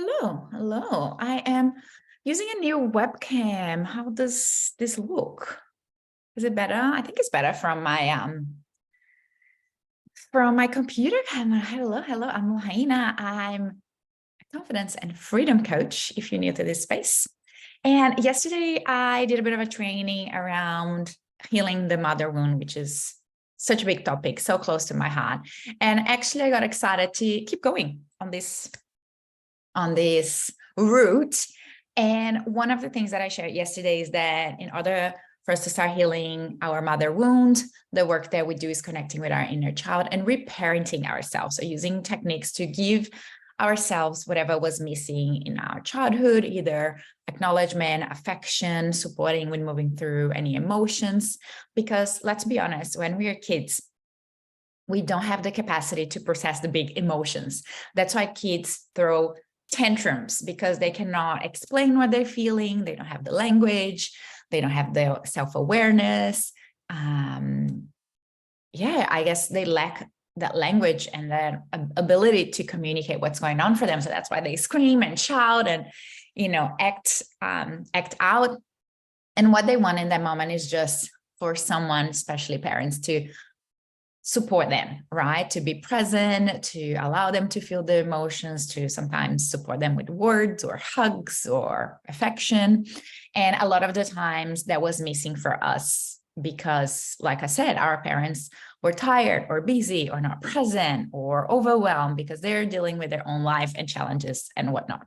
Hello. I am using a new webcam. How does this look? Is it better? I think it's better from my computer camera. Hello. I'm Lahaina. I'm a confidence and freedom coach, if you're new to this space. And yesterday I did a bit of a training around healing the mother wound, which is such a big topic, so close to my heart. And actually I got excited to keep going on this route. And one of the things that I shared yesterday is that in order for us to start healing our mother wound, the work that we do is connecting with our inner child and reparenting ourselves. So using techniques to give ourselves whatever was missing in our childhood, either acknowledgement, affection, supporting when moving through any emotions. Because let's be honest, when we are kids, we don't have the capacity to process the big emotions. That's why kids throw tantrums, because they cannot explain what they're feeling. They don't have the language. They don't have the self-awareness. I guess they lack that language and that ability to communicate what's going on for them. So that's why they scream and shout and, act out. And what they want in that moment is just for someone, especially parents, to support them, right? To be present, to allow them to feel the emotions, to sometimes support them with words or hugs or affection. And a lot of the times that was missing for us because, like I said, our parents were tired or busy or not present or overwhelmed because they're dealing with their own life and challenges and whatnot.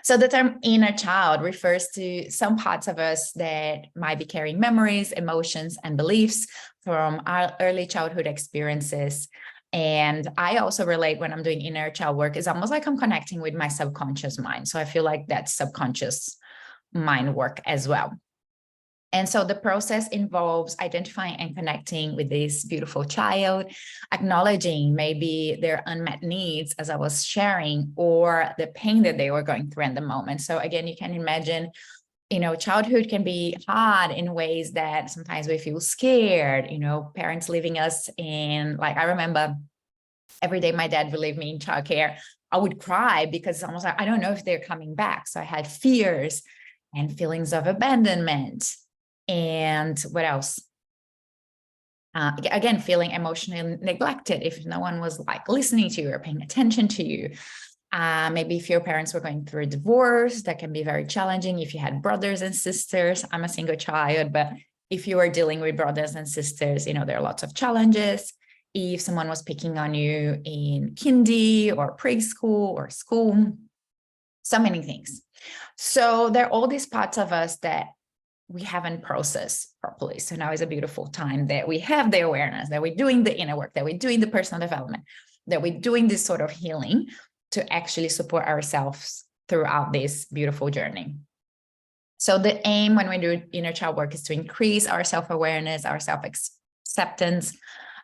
So the term inner child refers to some parts of us that might be carrying memories, emotions, and beliefs from our early childhood experiences. And I also relate when I'm doing inner child work, it's almost like I'm connecting with my subconscious mind. So I feel like that's subconscious mind work as well. And so the process involves identifying and connecting with this beautiful child, acknowledging maybe their unmet needs, as I was sharing, or the pain that they were going through in the moment. So again, you can imagine, childhood can be hard in ways that sometimes we feel scared, parents leaving us in, like, I remember every day my dad would leave me in childcare. I would cry because it's almost like, I don't know if they're coming back. So I had fears and feelings of abandonment. And what else? Again, feeling emotionally neglected if no one was like listening to you or paying attention to you. Maybe if your parents were going through a divorce, that can be very challenging. If you had brothers and sisters, I'm a single child, but if you were dealing with brothers and sisters, there are lots of challenges. If someone was picking on you in kindy or preschool or school, so many things. So there are all these parts of us that we haven't processed properly. So now is a beautiful time that we have the awareness, that we're doing the inner work, that we're doing the personal development, that we're doing this sort of healing to actually support ourselves throughout this beautiful journey. So the aim when we do inner child work is to increase our self-awareness, our self-acceptance,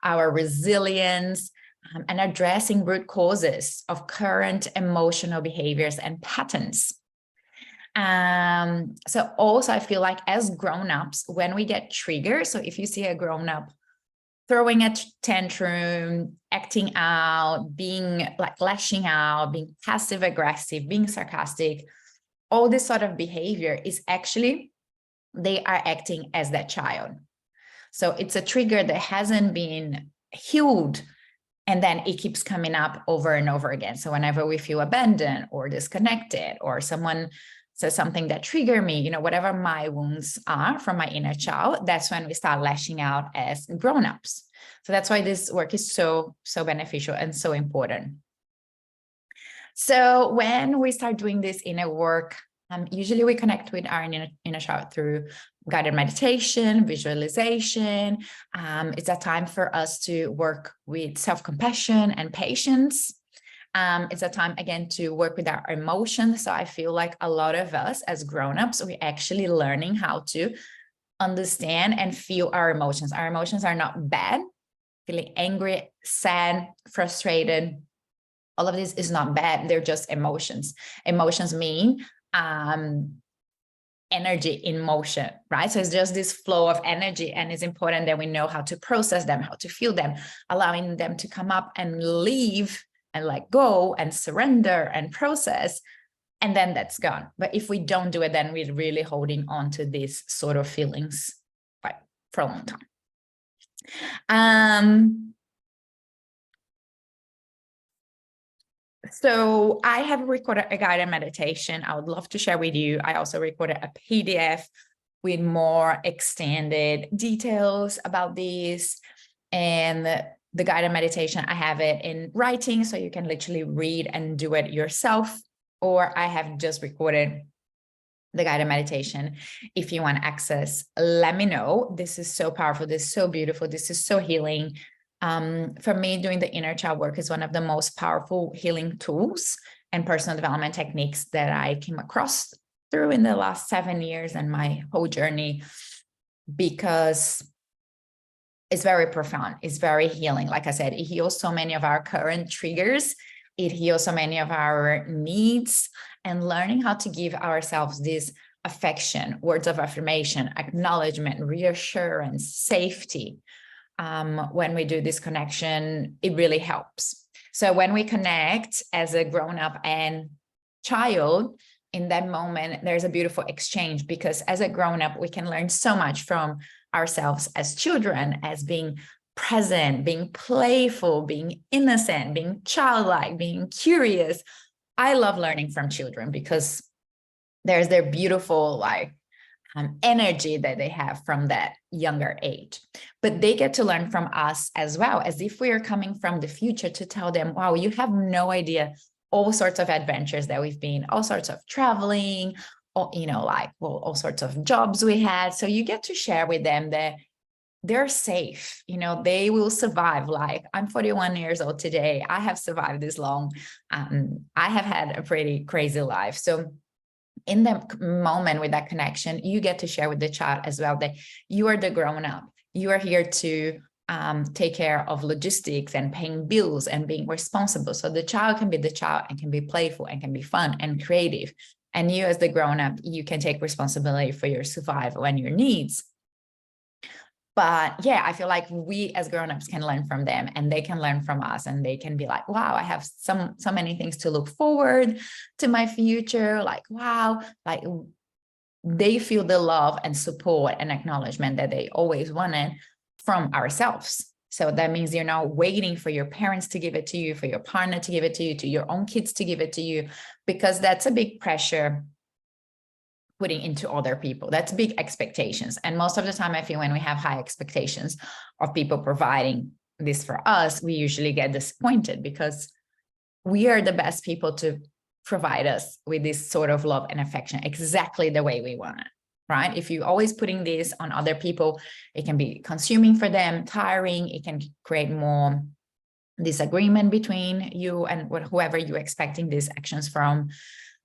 our resilience, and addressing root causes of current emotional behaviors and patterns. So also I feel like as grown-ups, when we get triggered, so if you see a grown-up throwing a tantrum, acting out, being like lashing out, being passive aggressive, being sarcastic, all this sort of behavior is actually, they are acting as that child. So it's a trigger that hasn't been healed, and then it keeps coming up over and over again. So whenever we feel abandoned or disconnected, or someone says something that trigger me, whatever my wounds are from my inner child, that's when we start lashing out as grown-ups. So that's why this work is so beneficial and so important. So when we start doing this inner work, usually we connect with our inner child through guided meditation, visualization. It's a time for us to work with self-compassion and patience. It's a time, again, to work with our emotions. So I feel like a lot of us as grown-ups, we're actually learning how to understand and feel our emotions. Our emotions are not bad. Feeling angry, sad, frustrated, all of this is not bad. They're just emotions. Emotions mean energy in motion, right? So it's just this flow of energy, and it's important that we know how to process them, how to feel them, allowing them to come up and leave and let go and surrender and process, and then that's gone. But if we don't do it, then we're really holding on to these sort of feelings for a long time. So I have recorded a guided meditation I would love to share with you. I also recorded a PDF with more extended details about this. And the guided meditation, I have it in writing, so you can literally read and do it yourself. Or I have just recorded the guided meditation. If you want access, let me know. This is so powerful. This is so beautiful. This is so healing. For me, doing the inner child work is one of the most powerful healing tools and personal development techniques that I came across through in the last 7 years and my whole journey, because it's very profound. It's very healing. Like I said, it heals so many of our current triggers. It heals so many of our needs, and learning how to give ourselves this affection, words of affirmation, acknowledgement, reassurance, safety. When we do this connection, it really helps. So when we connect as a grown-up and child, in that moment, there's a beautiful exchange, because as a grown-up, we can learn so much from ourselves as children, as being present, being playful, being innocent, being childlike, being curious. I love learning from children because there's their beautiful energy that they have from that younger age. But they get to learn from us as well, as if we are coming from the future to tell them, wow, you have no idea all sorts of adventures that we've been, all sorts of traveling, or, all sorts of jobs we had. So you get to share with them that they're safe, they will survive. Like, I'm 41 years old today. I have survived this long. I have had a pretty crazy life. So in that moment with that connection, you get to share with the child as well that you are the grown up. You are here to take care of logistics and paying bills and being responsible. So the child can be the child and can be playful and can be fun and creative. And you as the grown up, you can take responsibility for your survival and your needs. But yeah, I feel like we as grown-ups can learn from them, and they can learn from us, and they can be like, wow, I have so many things to look forward to my future. Like, wow, like they feel the love and support and acknowledgement that they always wanted from ourselves. So that means you're not waiting for your parents to give it to you, for your partner to give it to you, to your own kids to give it to you, because that's a big pressure putting into other people. That's big expectations. And most of the time, I feel when we have high expectations of people providing this for us, we usually get disappointed, because we are the best people to provide us with this sort of love and affection exactly the way we want it, right? If you're always putting this on other people, it can be consuming for them, tiring. It can create more disagreement between you and whoever you're expecting these actions from.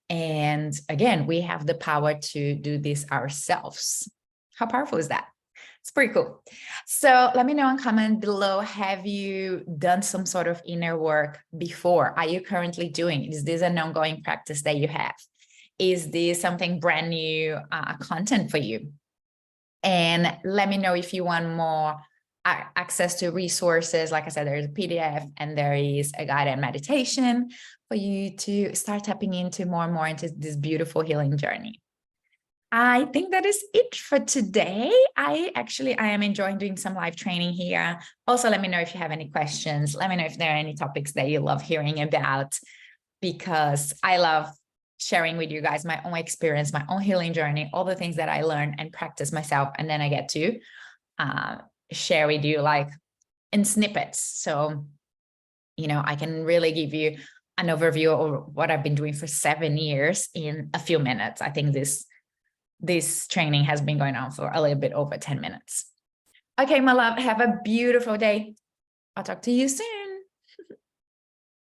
And again, we have the power to do this ourselves. How powerful is that? It's pretty cool. So let me know in comment below, have you done some sort of inner work before? Are you currently doing? Is this an ongoing practice that you have? Is this something brand new content for you? And let me know if you want more access to resources. Like I said, there's a PDF and there is a guided meditation for you to start tapping into more and more into this beautiful healing journey. I think that is it for today. I am enjoying doing some live training here. Also, let me know if you have any questions. Let me know if there are any topics that you love hearing about, because I love sharing with you guys my own experience, my own healing journey, all the things that I learn and practice myself. And then I get to share with you like in snippets. So, I can really give you an overview of what I've been doing for 7 years in a few minutes. I think this training has been going on for a little bit over 10 minutes. Okay, my love, have a beautiful day. I'll talk to you soon.